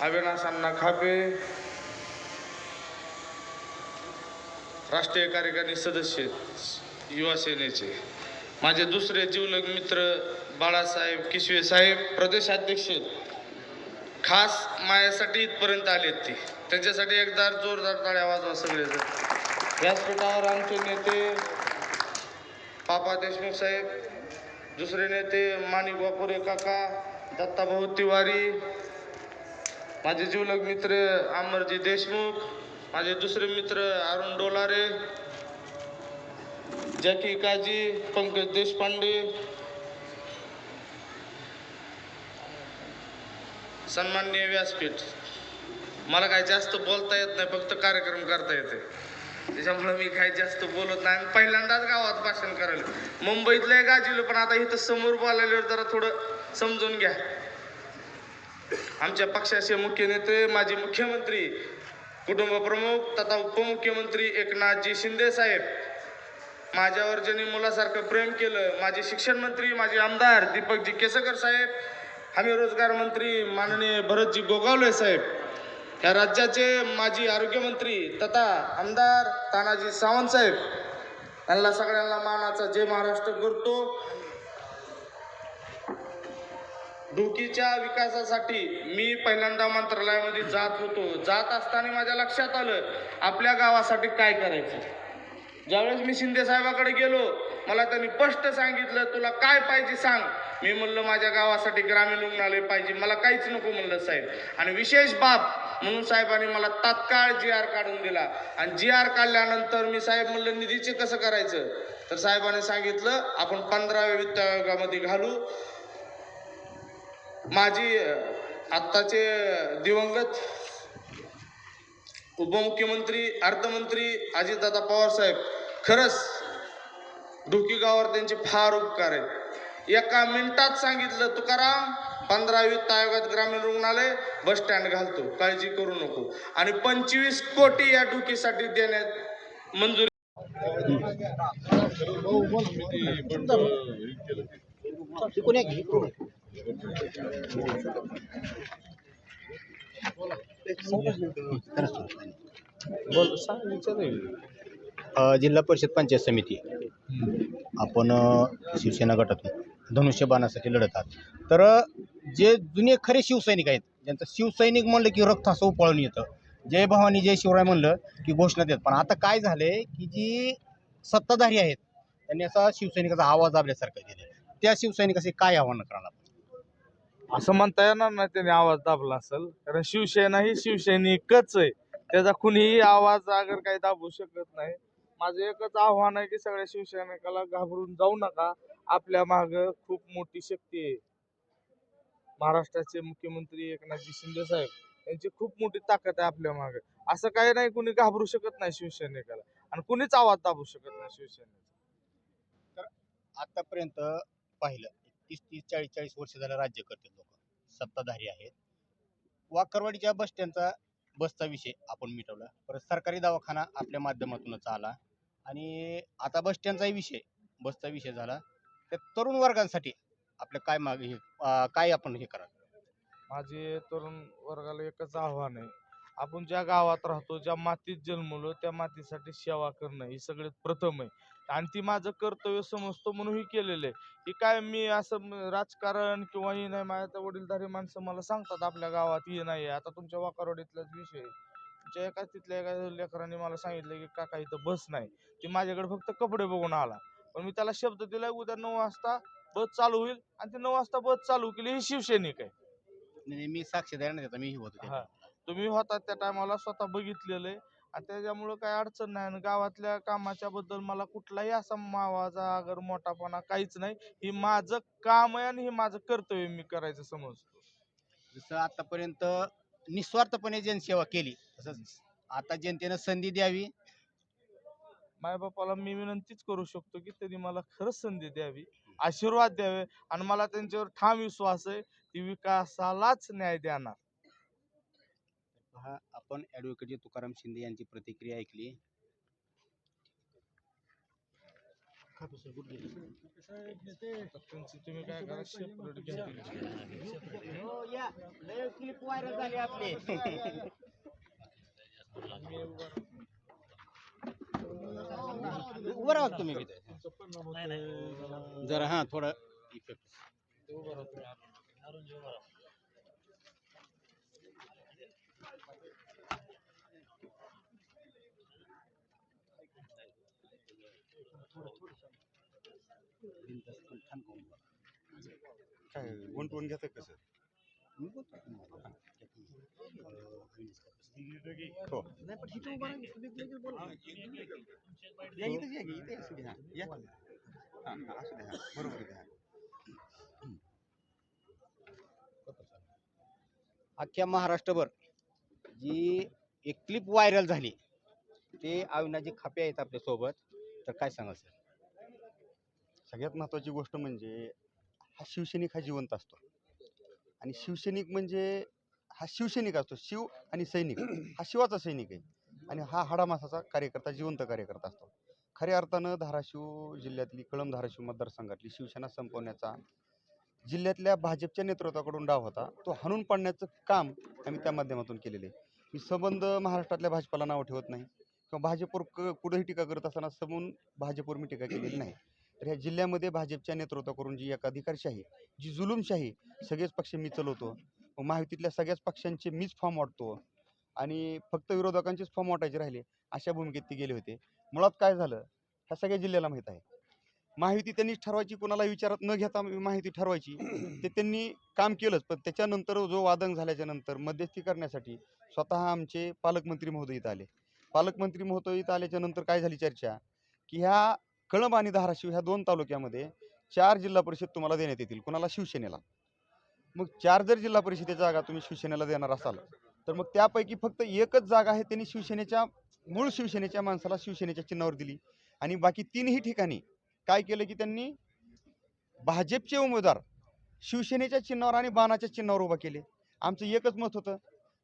अविनाश अण्णा खापे, राष्ट्रीय कार्यकारिणी सदस्य युवा सेनेचे, माझे दुसरे जिवलग मित्र बाळासाहेब किशवे साहेब, प्रदेशाध्यक्ष, खास माझ्यासाठी इथपर्यंत आलेत ते, त्यांच्यासाठी एकदा जोरदार टाळ्या वाजवा सगळेजण. व्यासपीठावर आमचे नेते पापा देशमुख साहेब, दुसरे नेते माणिक वापुरे काका, दत्ताभाऊ तिवारी, माझे जिवलग मित्र अमरजी देशमुख, माझे दुसरे मित्र अरुण डोलारे, जॅकी काजी, पंकज देशपांडे, सन्माननीय व्यासपीठ. मला काय जास्त बोलता येत नाही, फक्त कार्यक्रम करता येते, त्याच्यामुळे मी काही जास्त बोलत नाही. पहिल्यांदाच गावात भाषण करायला, मुंबईतलं गाजीलो, पण आता इथं समोर बोलायल्यावर जरा थोडं समजून घ्या. आमच्या पक्षाचे मुख्य नेते माजी मुख्यमंत्री, कुटुंब प्रमुख तथा उपमुख्यमंत्री एकनाथजी शिंदे साहेब, माझ्यावर ज्यांनी मुलासारखं प्रेम केलं, माझे शिक्षण मंत्री, माझे आमदार दीपकजी केसकर साहेब, हमी रोजगार मंत्री माननीय भरतजी गोगावले साहेब, या राज्याचे माजी आरोग्यमंत्री तथा आमदार तानाजी सावंत साहेब, यांना सगळ्यांना मानाचा जय महाराष्ट्र करतो. ढोकीच्या विकासासाठी मी पहिल्यांदा मंत्रालयामध्ये जात होतो. जात असताना माझ्या लक्षात आलं आपल्या गावासाठी काय करायचं. ज्यावेळेस मी शिंदे साहेबाकडे गेलो, मला त्यांनी स्पष्ट सांगितलं तुला काय पाहिजे सांग. मी म्हणलं माझ्या गावासाठी ग्रामीण रुग्णालय पाहिजे, मला काहीच नको म्हणलं साहेब. आणि विशेष बाब म्हणून साहेबांनी मला तात्काळ GR काढून दिला. आणि GR काढल्यानंतर मी साहेब म्हणलं निधीचे कसं करायचं, तर साहेबांनी सांगितलं आपण 15व्या वित्त आयोगामध्ये घालू. माझी आत्ताचे दिवंगत उपमुख्यमंत्री अर्थमंत्री अजितदादा पवार साहेब, खरंच ढोकी गावावर त्यांचे फार उपकार आहेत. एका मिनिटात सांगितलं तुकाराम 15 वित्त आयोगात ग्रामीण रुग्णालय बस स्टँड घालतो, काळजी करू नको. आणि 25 कोटी या ढोकीसाठी देण्यात मंजुरी. जिल्हा परिषद पंचायत समिती आपण शिवसेना गटातून धनुष्यबाणासाठी लढत आहात. तर जे जुने खरे शिवसैनिक आहेत, ज्यांचं शिवसैनिक म्हणलं की रक्त असं उपाळून येतं, जय भवानी जय शिवराय म्हणलं की घोषणा देत. पण आता काय झालंय की जी सत्ताधारी आहेत त्यांनी असा शिवसैनिकाचा आवाज दाबल्यासारखं केलं. त्या शिवसैनिकाचे काय आव्हान करणार? असं म्हणता येणार नाही त्याने आवाज दाबला असेल, कारण शिवसेना ही शिवसैनिकच आहे, त्याचा कुणीही आवाज अगर काही दाबू शकत नाही. माझं एकच आव्हान आहे की सगळ्या शिवसैनिकाला घाबरून जाऊ नका, आपल्या माग खूप मोठी शक्ती आहे. महाराष्ट्राचे मुख्यमंत्री एकनाथजी शिंदे साहेब यांची खूप मोठी ताकद आहे आपल्या मागे. असं काही नाही, कुणी घाबरू शकत नाही शिवसैनिकाला, आणि कुणीच आवाज दाबू शकत नाही शिवसेनेचा. तर आतापर्यंत पाहिलं 30-40 वर्ष झालं राज्य करते लोक, सत्ताधारी आहेत. वाकरवाडीच्या बस स्टँडचा बसचा विषय आपण मिटवला, परत सरकारी दवाखाना आपल्या माध्यमातूनच आला, आणि आता बस स्टँडचाही विषय, बसचा विषय झाला. तर तरुण वर्गांसाठी आपलं काय मागे काय आपण हे करा? माझे तरुण वर्गाला एकच आव्हान आहे, आपण ज्या गावात राहतो, ज्या मातीत जन्मलो, त्या मातीसाठी सेवा करणं ही सगळ्यात प्रथम आहे. आणि ती माझं कर्तव्य समजतो म्हणून ही केलेलं आहे. ही काय मी असं राजकारण किंवा ही नाही, माझ्या वडीलधारी माणसं मला सांगतात आपल्या गावात ही नाही आहे. आता तुमच्या वाकारवाडीतलाच विषय आहे. तुमच्या तिथल्या एका लेकरांनी मला सांगितलं की काका इथं बस नाही, ती माझ्याकडे फक्त कपडे बघून आला, पण मी त्याला शब्द दिलाय उद्या 9 वाजता बस चालू होईल, आणि ती 9 वाजता बस चालू केली, ही शिवसैनिक आहे. मी साक्षीदार नाही, मी होतो. हा, तुम्ही होता त्या टायमाला, स्वतः बघितलेलं आहे. आणि त्याच्यामुळं काय अडचण नाही. आणि गावातल्या कामाच्या बद्दल मला कुठलाही असा मावाजा अगर मोठापणा काहीच नाही. ही माझं काम आहे आणि हे माझं कर्तव्य मी करायचं समजतो. जसं आतापर्यंत निस्वार्थपणे जनसेवा केली, तसंच आता जनतेनं संधी द्यावी. मायबापाला मी विनंतीच करू शकतो की त्यांनी मला खरंच संधी द्यावी, आशीर्वाद द्यावे, आणि मला त्यांच्यावर ठाम विश्वास आहे की विकासालाच न्याय देणार. पहा, आपण ॲडव्होकेट तुकाराम शिंदे यांची प्रतिक्रिया ऐकली. आता त्यांची तुम्ही काय करा सेपरेट घ्या क्लिप व्हायरल झाली आपली. उभं राहा तुम्ही तिथे. जरा हा थोडा इफेक्ट. काय वन टू वन घेतात कसं हो या इथेच या की इथे असू द्या या असू द्या बरोबर द्या अख्ख्या महाराष्ट्रभर जी एक क्लिप व्हायरल झाली ते अविनाशजी खापे आहेत आपल्या सोबत. तर काय सांगाल सर? सगळ्यात महत्त्वाची गोष्ट म्हणजे हा शिवसैनिक हा जिवंत असतो आणि शिवसैनिक म्हणजे हा शिवसैनिक असतो. शिव आणि सैनिक हा शिवाचा सैनिक आहे आणि हा हाडामासाचा कार्यकर्ता जिवंत कार्यकर्ता असतो. खऱ्या अर्थानं धाराशिव जिल्ह्यातली कळंब धाराशिव मतदारसंघातली शिवसेना संपवण्याचा जिल्ह्यातल्या भाजपच्या नेतृत्वाकडून डाव होता. तो हाणून पाडण्याचं काम आम्ही त्या माध्यमातून केलेले. मी संबंध महाराष्ट्रातल्या भाजपाला नाव ठेवत नाही किंवा भाजपवर कुठेही टीका करत असताना समोरून भाजपवर मी टीका केलेली नाही. तर ह्या जिल्ह्यामध्ये भाजपच्या नेतृत्वाकडून जी एक अधिकारशाही, जी जुलूमशाही सगळेच पक्ष मी चालवतो, महायुतीतल्या सगळ्याच पक्षांचे मीच फॉर्म वाटतो आणि फक्त विरोधकांचेच फॉर्म वाटायचे राहिले, अशा भूमिकेत ते गेले होते. मुळात काय झालं ह्या सगळ्या जिल्ह्याला माहीत आहे. महायुती त्यांनीच ठरवायची, कोणाला विचारात न घेता महायुती ठरवायची. ते त्यांनी काम केलंच. पण त्याच्यानंतर जो वादंग झाल्याच्या नंतर मध्यस्थी करण्यासाठी स्वतः आमचे पालकमंत्री महोदय इथं आले. पालकमंत्री महोदय इथं आल्याच्या नंतर काय झाली चर्चा की ह्या कळंब आणि धाराशिव ह्या 2 तालुक्यामध्ये 4 जिल्हा परिषद तुम्हाला देण्यात येतील, कोणाला शिवसेनेला. मग 4 जर जिल्हा परिषदेच्या जागा तुम्ही शिवसेनेला देणार असाल तर मग त्यापैकी फक्त एकच जागा आहे त्यांनी शिवसेनेच्या मूळ शिवसेनेच्या माणसाला शिवसेनेच्या चिन्हावर दिली आणि बाकी 3ही ठिकाणी काय केलं की त्यांनी भाजपचे उमेदवार शिवसेनेच्या चिन्हावर आणि बाणाच्या चिन्हावर उभा केले. आमचं एकच मत होतं,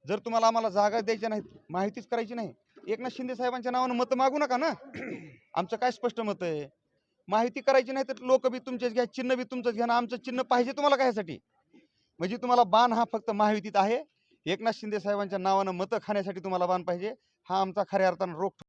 जर तुम्हाला आम्हाला जागा द्यायच्या नाहीत, माहितीच करायची नाही, एकनाथ शिंदे साहेबांच्या नावानं मतं मागू नका ना. आमचं काय स्पष्ट मत आहे, माहिती करायची नाही तर लोक बी तुमचेच घ्या, चिन्ह बी तुमचंच घ्या ना. आमचं चिन्ह पाहिजे तुम्हाला कायसाठी? म्हणजे तुम्हाला बाण हा फक्त महायुतीत आहे, एकनाथ शिंदे साहेबांच्या नावानं मतं खाण्यासाठी तुम्हाला बाण पाहिजे. हा आमचा खऱ्या अर्थानं रोख